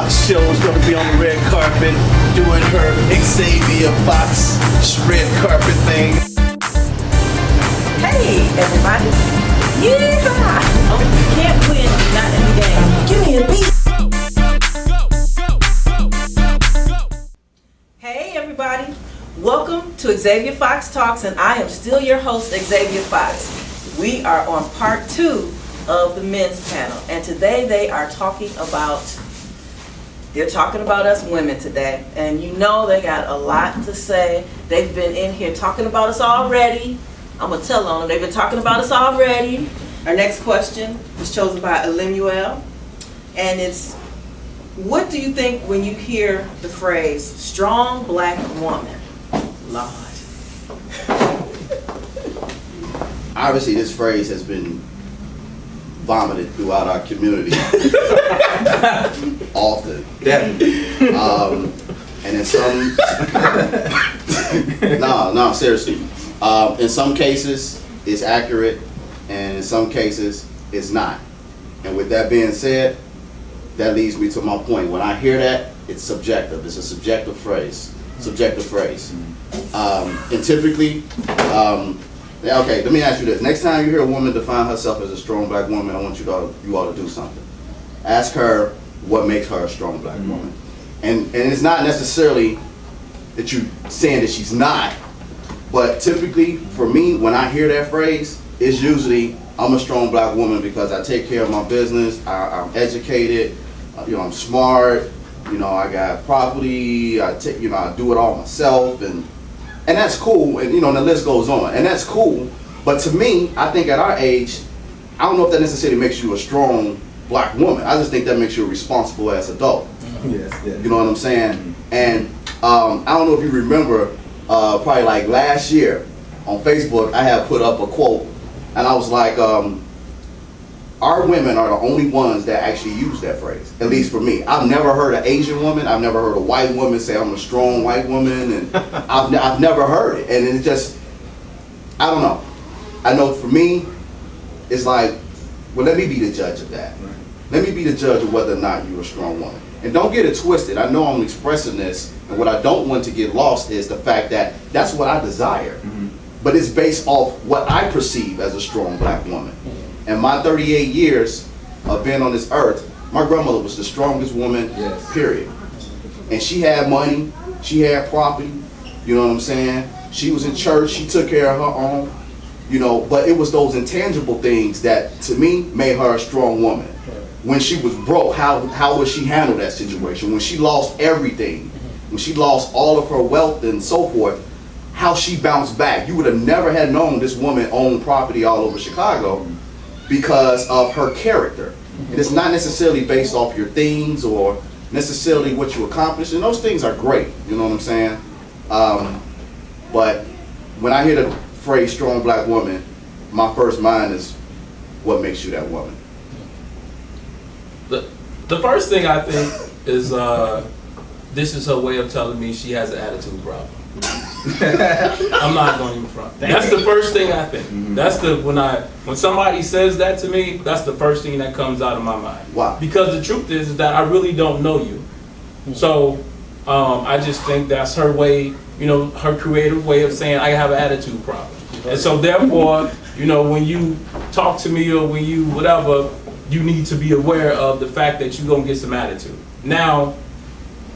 Fox show is gonna be on the red carpet doing her Xavia Fox red carpet thing. Hey everybody! Yeah! Oh, you can't win if you're not in the game. Give me a beat. Hey everybody! Welcome to Xavia Fox Talks, and I am still your host, Xavia Fox. We are on part 2 of the men's panel, and today they're talking about us women today, and you know they got a lot to say. They've been in here talking about us already. I'm gonna tell on them. They've been talking about us already. Our next question was chosen by Elimuel, and it's, what do you think when you hear the phrase strong black woman? Lord. Obviously this phrase has been vomited throughout our community often. And in some no, seriously. In some cases it's accurate, and in some cases it's not. And with that being said, that leads me to my point. When I hear that, it's subjective. It's a subjective phrase. And typically, okay, let me ask you this. Next time you hear a woman define herself as a strong black woman, I want you all to do something. Ask her what makes her a strong black woman. And it's not necessarily that you're saying that she's not, but typically, for me, when I hear that phrase, it's usually, I'm a strong black woman because I take care of my business, I'm educated, I'm smart, I got property, I do it all myself, and that's cool, and the list goes on, and that's cool. But to me, I think at our age, I don't know if that necessarily makes you a strong black woman. I just think that makes you a responsible ass adult. Yes. You know what I'm saying? And I don't know if you remember, probably like last year on Facebook, I had put up a quote, and I was like, our women are the only ones that actually use that phrase, at least for me. I've never heard an Asian woman, I've never heard a white woman say I'm a strong white woman, and I've never heard it. And it's just, I don't know. I know for me, it's like, well, let me be the judge of that. Right. Let me be the judge of whether or not you're a strong woman. And don't get it twisted. I know I'm expressing this, and what I don't want to get lost is the fact that that's what I desire. But it's based off what I perceive as a strong black woman. And my 38 years of being on this earth, my grandmother was the strongest woman, period. And she had money, she had property, you know what I'm saying? She was in church, she took care of her own, but it was those intangible things that, to me, made her a strong woman. When she was broke, how would she handle that situation? When she lost everything, when she lost all of her wealth and so forth, how she bounced back. You would have never had known this woman owned property all over Chicago because of her character. And it's not necessarily based off your things or necessarily what you accomplished, and those things are great, you know what I'm saying? But when I hear the phrase strong black woman, my first mind is, what makes you that woman? The first thing I think is, this is her way of telling me she has an attitude problem. I'm not going to even front. That's the first thing I think. That's when somebody says that to me, that's the first thing that comes out of my mind. Wow. Because the truth is that I really don't know you. So I just think that's her way, her creative way of saying I have an attitude problem. And so therefore, when you talk to me or when you whatever, you need to be aware of the fact that you're going to get some attitude. Now,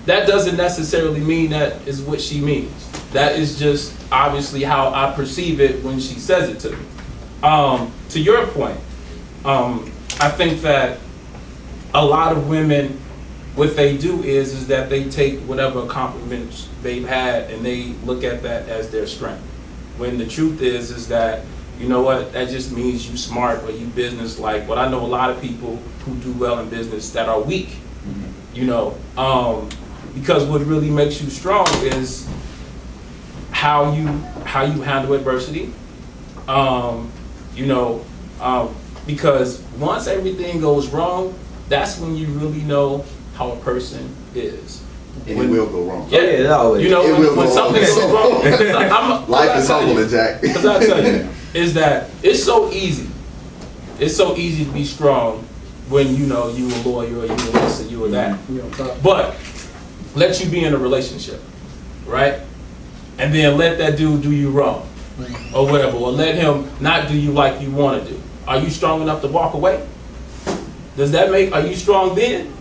that doesn't necessarily mean that is what she means. That is just obviously how I perceive it when she says it to me. To your point, I think that a lot of women, what they do is that they take whatever compliments they've had and they look at that as their strength. When the truth is that, you know what, that just means you smart or you business-like. But I know a lot of people who do well in business that are weak, because what really makes you strong is how you handle adversity, because once everything goes wrong, that's when you really know how a person is. And it will go wrong. Yeah, it always. When something goes wrong, life is humble, Jack. Because I tell you, is that it's so easy. It's so easy to be strong when you know you a lawyer or you a this or you a that. But let you be in a relationship, right? And then let that dude do you wrong or whatever, or let him not do you like you want to do. Are you strong enough to walk away? Does that make, are you strong then?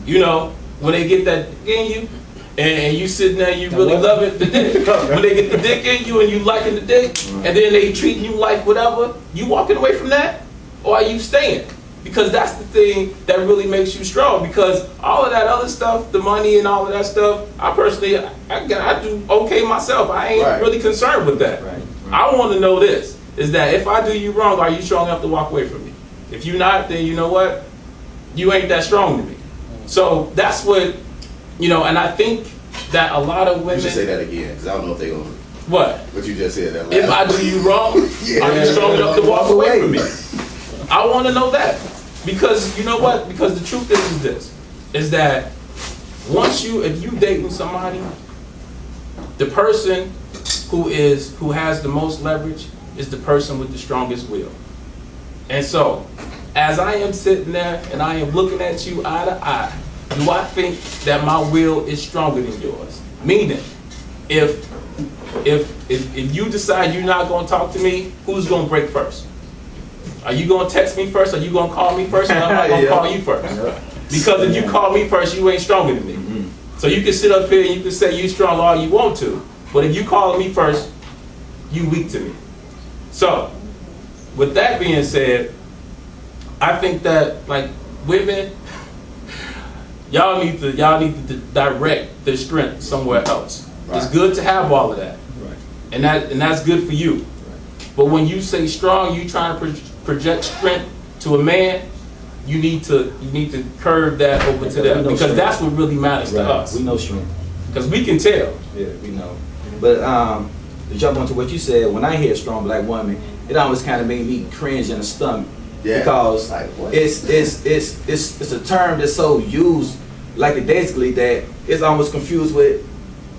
You know, when they get that in you, and you sitting there, you really love it, the dick. When they get the dick in you and you liking the dick, and then they treating you like whatever, you walking away from that? Or are you staying? Because that's the thing that really makes you strong. Because all of that other stuff, the money and all of that stuff, I personally, I do okay myself. I ain't really concerned with that. I want to know this, is that if I do you wrong, are you strong enough to walk away from me? If you're not, then you know what? You ain't that strong to me. So that's what, you know, and I think that a lot of women... You should say that again, because I don't know if they're going to... What? What you just said. That if I do you wrong, are you strong enough to walk away from me? I want to know that. Because, you know what? Because the truth is this, is that once if you dating somebody, the person who has the most leverage is the person with the strongest will. And so, as I am sitting there and I am looking at you eye to eye, do I think that my will is stronger than yours? Meaning, if you decide you're not going to talk to me, who's going to break first? Are you going to text me first? Are you going to call me first? Or am I going to call you first? Because if you call me first, you ain't stronger than me. So you can sit up here and you can say you're strong all you want to, but if you call me first, you weak to me. So, with that being said, I think that like women, y'all need to direct their strength somewhere else. It's good to have all of that, and that's good for you. But when you say strong, you trying to project strength to a man, you need to curve that over to them, because strength. That's what really matters to us. We know strength because we can tell. Yeah, we know. But to jump onto what you said, when I hear strong black woman, it always kind of made me cringe in the stomach. Yeah. Because like, it's a term that's so used like basically that it's almost confused with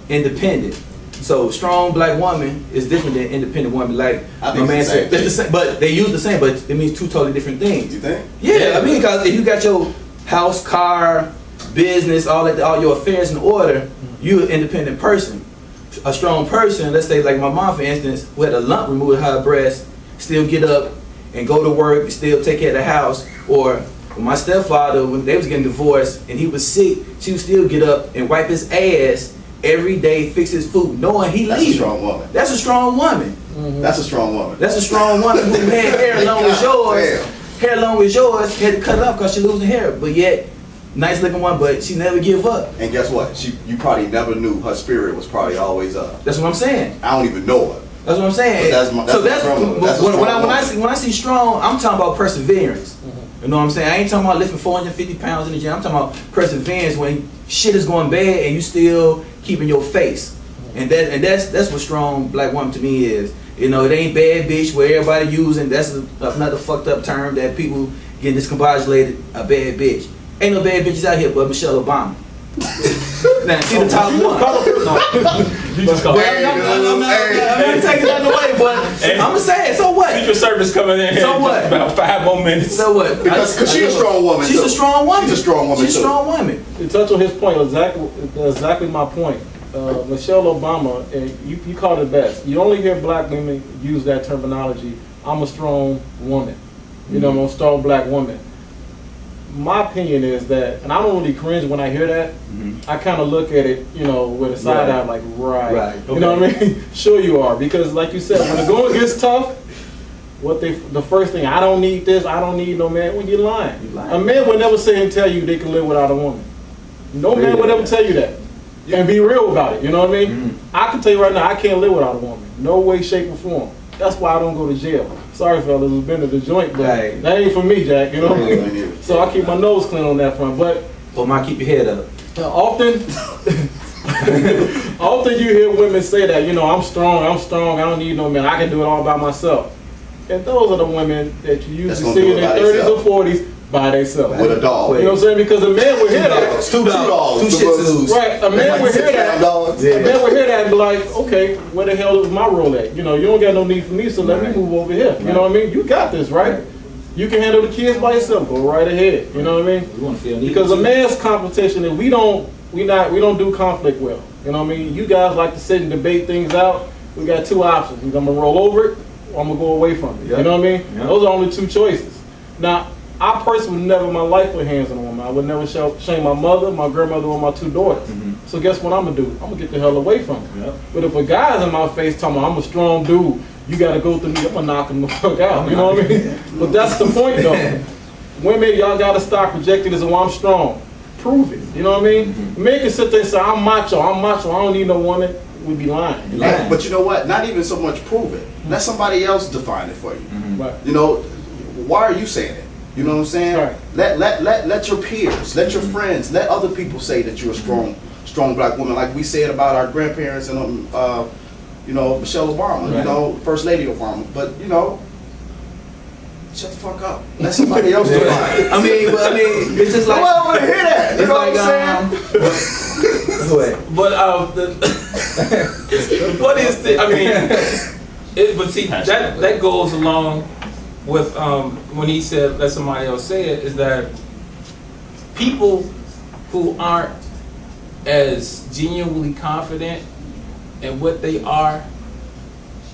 independent. So strong black woman is different than independent woman. Like my man said, it's the same, but they use the same, but it means two totally different things. You think? Yeah, I mean, because if you got your house, car, business, all your affairs in order, you're an independent person. A strong person, let's say like my mom for instance, who had a lump removed her breast, still get up and go to work, still take care of the house. Or my stepfather, when they was getting divorced and he was sick, she would still get up and wipe his ass every day, fix his food, knowing he leaves. That's a strong woman. That's a strong woman. Mm-hmm. That's a strong woman. That's a strong woman who had hair long as yours. Hair long as yours, had to cut it off because she losing hair. But yet, nice looking one, but she never give up. And guess what? You probably never knew her spirit was probably always up. That's what I'm saying. I don't even know her. That's what I'm saying. When I see strong, I'm talking about perseverance. Mm-hmm. You know what I'm saying? I ain't talking about lifting 450 pounds in the gym. I'm talking about perseverance when shit is going bad and you still keeping your face. And that's what strong black woman to me is. You know, it ain't bad bitch where everybody using, that's another fucked up term that people get discombobulated, a bad bitch. Ain't no bad bitches out here but Michelle Obama. Now, she the top one. I'm not taking that away, but I'm gonna say it. So what? Secret Service coming in here. So what? About 5 more minutes. So what? Because she's a strong woman. She's a strong woman. She's a strong woman. She's a strong woman. To touch on his point, exactly my point. Michelle Obama, you called it best. You only hear black women use that terminology. I'm a strong woman. You know, I'm a strong black woman. My opinion is that, and I don't really cringe when I hear that. Mm-hmm. I kind of look at it, you know, with a side eye, like, right. Okay. You know what I mean? Sure you are, because like you said, when the going gets tough, the first thing, I don't need this, I don't need no man. When you're lying. A man would never say and tell you they can live without a woman. No man would ever tell you that. And be real about it, you know what I mean? Mm-hmm. I can tell you right now, I can't live without a woman. No way, shape, or form. That's why I don't go to jail. Sorry, fellas, it's been to the joint, but that ain't for me, Jack, you know what I mean? So I keep my nose clean on that front, but... keep your head up. Often you hear women say that, you know, I'm strong, I don't need no man, I can do it all by myself. And those are the women that you usually see in their 30s or 40s by themselves. With a dog. You know what I'm saying? Because a man would hear that. Two dogs. Two shih tzus. Right. A man would hear that. A man would hear that and be like, okay, where the hell is my role at? You know, you don't got no need for me, so let me move over here. You know what I mean? You got this, right? You can handle the kids by yourself. Go right ahead. You know what I mean? We want to feel needed. Because a man's competition is we don't do conflict well. You know what I mean? You guys like to sit and debate things out. We got two options. Either I'm gonna roll over it or I'm gonna go away from it. Yep. You know what I mean? Yep. Those are only two choices. Now, I personally would never in my life put hands on a woman. I would never shame my mother, my grandmother, or my two daughters. So guess what I'm gonna do? I'm gonna get the hell away from it. Yep. But if a guy's in my face telling me I'm a strong dude, you gotta go through me, I'm gonna knock him the fuck out. You know what I mean? But that's the point though. Women, y'all gotta stop projecting this, I'm strong. Prove it. You know what I mean? Men can sit there and say, I'm macho, I don't need no woman. We'd be lying. But you know what? Not even so much prove it. Let somebody else define it for you. Right. You know, why are you saying it? You know what I'm saying? Right. Let your peers, let your friends, let other people say that you're a strong black woman, like we said about our grandparents and you know, Michelle Obama, Right. you know, First Lady Obama. But you know, shut the fuck up. Let somebody else define it. I mean, it's just like. I want to hear that. You know what I'm saying? What? But the funniest thing, I mean, but see, that goes along with when he said let somebody else say it, is that people who aren't as genuinely confident in what they are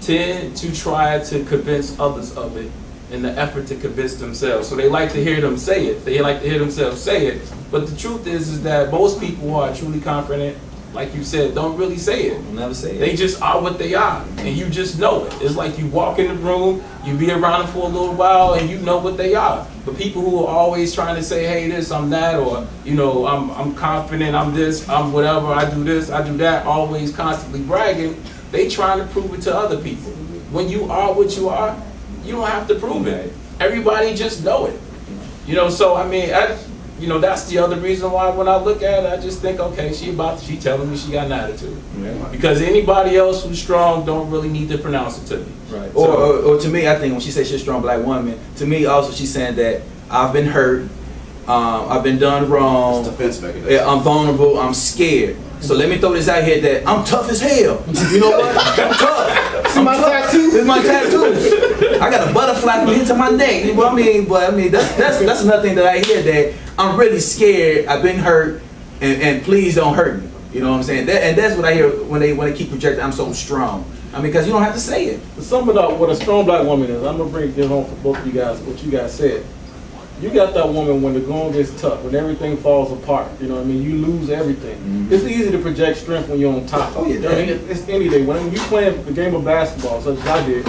tend to try to convince others of it in the effort to convince themselves. So they like to hear them say it. They like to hear themselves say it. But the truth is that most people who are truly confident, like you said, don't really say it. I'll never say it. They just are what they are, and you just know it. It's like you walk in the room, you be around them for a little while, and you know what they are. But people who are always trying to say, hey, this, I'm that, or, you know, I'm confident, I'm this, I'm whatever, I do this, I do that, always constantly bragging, they trying to prove it to other people. When you are what you are, you don't have to prove it. Everybody just know it. You know, so I mean, you know, that's the other reason why when I look at it, I just think, okay, she telling me she got an attitude. Yeah. Because anybody else who's strong don't really need to pronounce it to me. Right. So, Or to me, I think when she says she's a strong black woman, to me also she's saying that I've been hurt, I've been done wrong, It's defense mechanism. I'm vulnerable, I'm scared. So let me throw this out here that I'm tough as hell. You know what? I'm tough. See my tattoo? This is my tattoo. I got a butterfly from here to my neck. You know what I mean? But I mean that's another thing that I hear, that I'm really scared, I've been hurt, and please don't hurt me. You know what I'm saying? And that's what I hear when they keep projecting I'm so strong. I mean, because you don't have to say it. To sum it up, what a strong black woman is, I'm gonna bring it home for both of you guys, what you guys said. You got that woman when the going gets tough, when everything falls apart, you know what I mean? You lose everything. It's easy to project strength when you're on top. Oh, yeah, I mean, it's any day. When you playing the game of basketball, such as I did,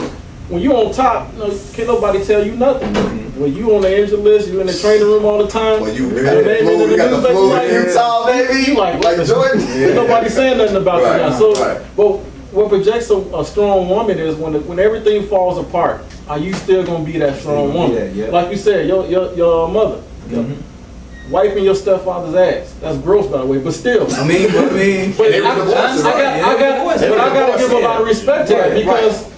when you're on top, you know, can't nobody tell you nothing. When you on the injured list, you in the training room all the time. When you your got the name flu, in you got the newspaper, flu like, in Utah, baby. You like Jordan. ain't nobody saying nothing about Right, you now. So, right. but what projects a strong woman is when everything falls apart, are you still gonna be that strong woman? Yeah. Like you said, your mother. Wiping your stepfather's ass. That's gross, by the way, but still. I mean, But Every divorce, I gotta give a lot of respect to that, Right, because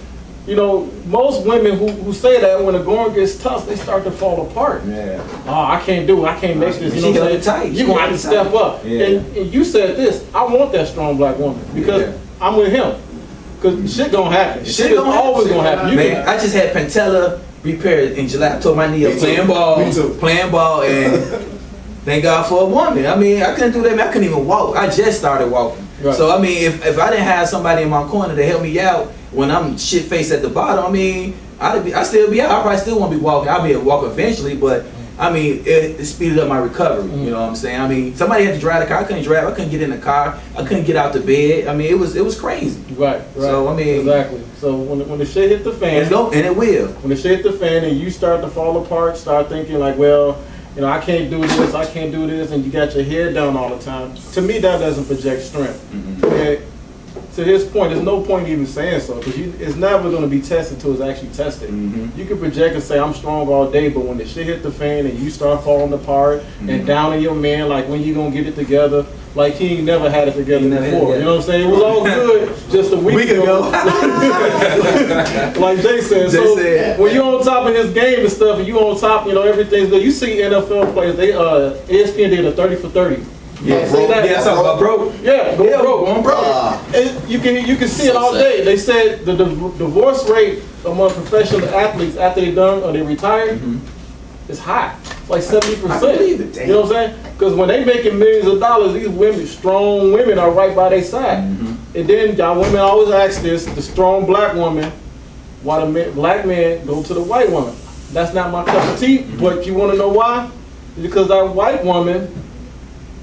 you know, most women who say that when the going gets tough, they start to fall apart. Yeah. Oh, I can't do it. I can't make this. You She know what held I'm it saying? tight. You She gonna held have to it tight. step up. Yeah. And you said this. I want that strong black woman because Yeah. I'm with him. Cause shit gonna happen. Shit is gonna happen. always gonna happen. You Man, I just had patella repaired in July. I tore my knee up Me playing too. ball, Me too. and thank God for a woman. I mean, I couldn't do that. Man, I couldn't even walk. I just started walking. Right. So I mean, if I didn't have somebody in my corner to help me out when I'm shit faced at the bottom, I mean, I'd still be out. I probably still won't be walking. I'll be able to walk eventually, but I mean, it speeded up my recovery. You know what I'm saying? I mean, somebody had to drive the car. I couldn't drive. I couldn't get in the car. I couldn't get out the bed. I mean, it was crazy. Right. So I mean, exactly. So when the shit hit the fan, and it will. when the shit hit the fan and you start to fall apart, start thinking like, well, you know, I can't do this, I can't do this, and you got your head down all the time. To me, that doesn't project strength. And to his point, there's no point even saying so, because it's never going to be tested until it's actually tested. You can project and say, I'm strong all day, but when the shit hit the fan and you start falling apart and downing your man, like when you going to get it together, like he ain't never had it together before. You know what I'm saying? It was all good just a week ago. Like Jay said. So when you're on top of his game and stuff, and you on top, you know, everything's good. You see NFL players, they ESPN did a 30 for 30. Yeah, say that? yeah, something about broke. Yeah, go broke. Going broke. And you can see it all day. They said the divorce rate among professional athletes after they done or they retired is high. It's like 70%. I believe it, damn. You know what I'm saying? Because when they making millions of dollars, these women, strong women, are right by their side. And then y'all women always ask this: the strong black woman, why the black man go to the white woman? That's not my cup of tea. But you want to know why? Because that white woman,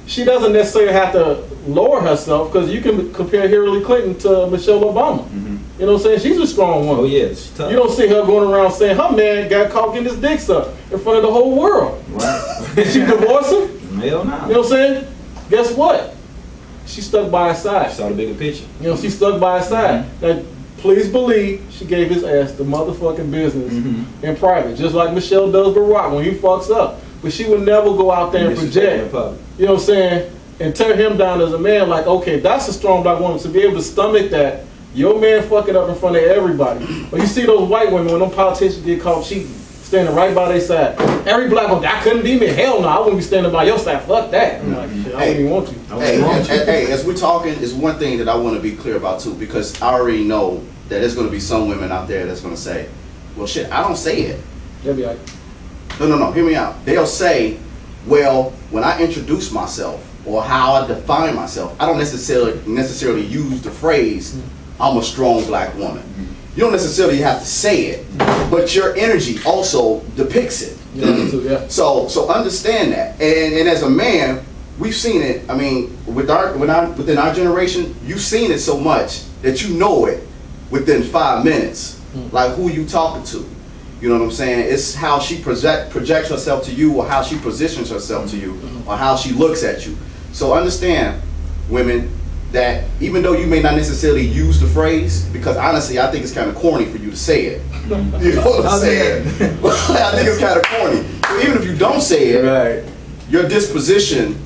she doesn't necessarily have to lower herself, because you can compare Hillary Clinton to Michelle Obama. You know what I'm saying? She's a strong woman. Oh yeah, she's tough. You don't see her going around saying her man got caught getting his dick sucked in front of the whole world. Right. Did she divorce him? Hell no. You know what I'm saying? Guess what? She stuck by his side. Saw the bigger picture. You know, she stuck by his side. Now, please believe she gave his ass the motherfucking business in private, just like Michelle does Barack when he fucks up. But she would never go out there and project. You know what I'm saying? And tear him down as a man. Like, okay, that's a strong black woman to be able to stomach that. Your man fuck it up in front of everybody. But you see those white women, when them politicians get caught cheating, standing right by their side. Every black woman, that couldn't be me. Hell no, I wouldn't be standing by your side. Fuck that. I'm like, shit, I wouldn't even want you. Hey, as we're talking, there's one thing that I want to be clear about too, because I already know that there's going to be some women out there that's going to say, well, shit, I don't say it. They'll be like, No, hear me out. They'll say, well, when I introduce myself or how I define myself, I don't necessarily use the phrase, I'm a strong black woman. You don't necessarily have to say it, but your energy also depicts it. yeah. So understand that. And as a man, we've seen it. I mean, within our generation, you've seen it so much that you know it within 5 minutes. Like who you talking to. You know what I'm saying? It's how she projects herself to you, or how she positions herself to you, or how she looks at you. So understand, women, that even though you may not necessarily use the phrase, because honestly, I think it's kind of corny for you to say it. You know what I'm saying? I think it's kind of corny. So even if you don't say it, right, your disposition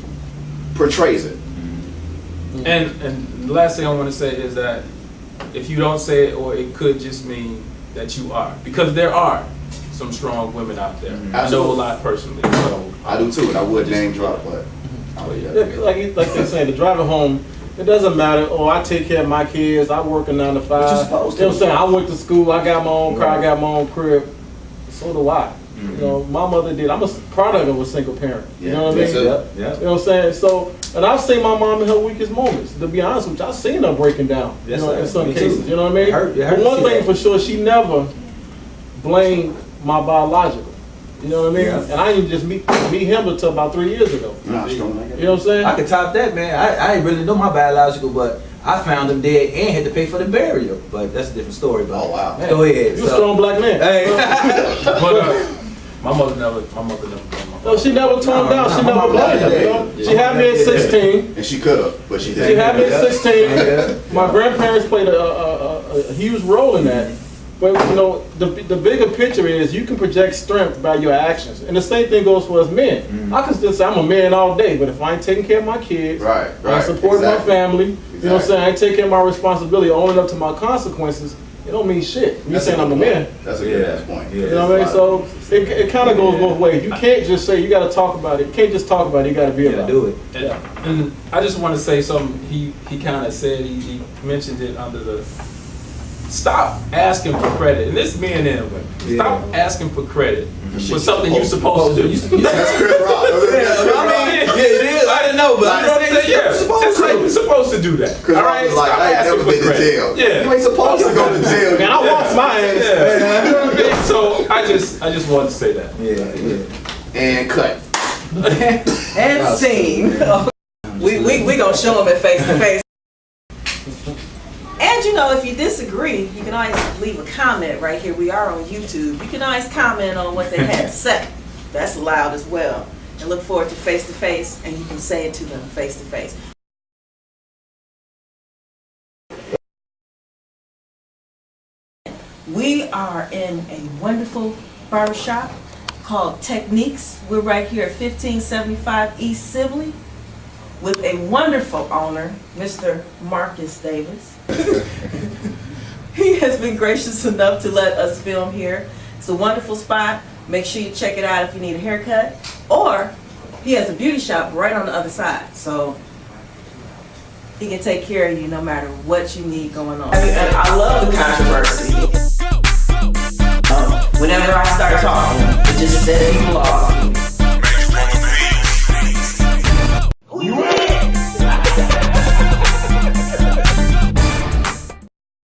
portrays it. And the last thing I want to say is that if you don't say it, or it could just mean that you are, because there are some strong women out there. I know a lot personally. So I do too, and I would name drop, but like they say, the driving home, it doesn't matter. Oh, I take care of my kids. I work a 9 to 5. But you're supposed to. You know what I'm saying? I went to school. I got my own car. I got my own crib. So do I. You know, my mother did. I'm a product of a single parent. You know what I mean? You know what I'm saying? So, and I've seen my mom in her weakest moments. To be honest with you, I've seen her breaking down. You know, in some cases. You know what I mean? But one thing for sure, she never blamed my biological. You know what I mean? And I didn't just meet him until about 3 years ago. You know what I'm saying? I could top that, man. I didn't really know my biological, but I found him dead and had to pay for the burial. But that's a different story. But oh wow! Go ahead. You're a strong black man. Hey. But my mother never. No, she never toned down. She never blamed him. You know? She had me at 16. And she could have, but she didn't. She had me at 16. My grandparents played a huge role in that. But you know, the bigger picture is you can project strength by your actions, and the same thing goes for us men. I can still say I'm a man all day, but if I ain't taking care of my kids, I support my family. You know what I'm saying? I ain't taking care of my responsibility, owning up to my consequences. It don't mean shit. Me saying I'm a man. That's a good ass point. You know what I mean? So it kind of goes both ways. You can't just say you got to talk about it. You can't just talk about it. You got to be about it. Do it. And I just want to say something. He kind of said he mentioned it under the. Stop asking for credit, and this is me and them. Stop asking for credit for something you're supposed to do. That's Chris Rock. It is. I didn't know, but You're supposed to do that. Chris Rock is like, I ain't never been to jail. Yeah, you ain't supposed to go to jail. Man, I watched my ass. Yeah. You know what I mean? So I just wanted to say that. Yeah. And cut. And scene. We gonna show them it face to face. And you know, if you disagree, you can always leave a comment right here. We are on YouTube. You can always comment on what they had to say. That's allowed as well. And look forward to face, and you can say it to them face to face. We are in a wonderful barbershop called Techniques. We're right here at 1575 East Sibley with a wonderful owner, Mr. Marcus Davis. He has been gracious enough to let us film here. It's a wonderful spot. Make sure you check it out if you need a haircut. Or he has a beauty shop right on the other side. So he can take care of you no matter what you need going on. And I love the controversy. Whenever I start talking, just said you are.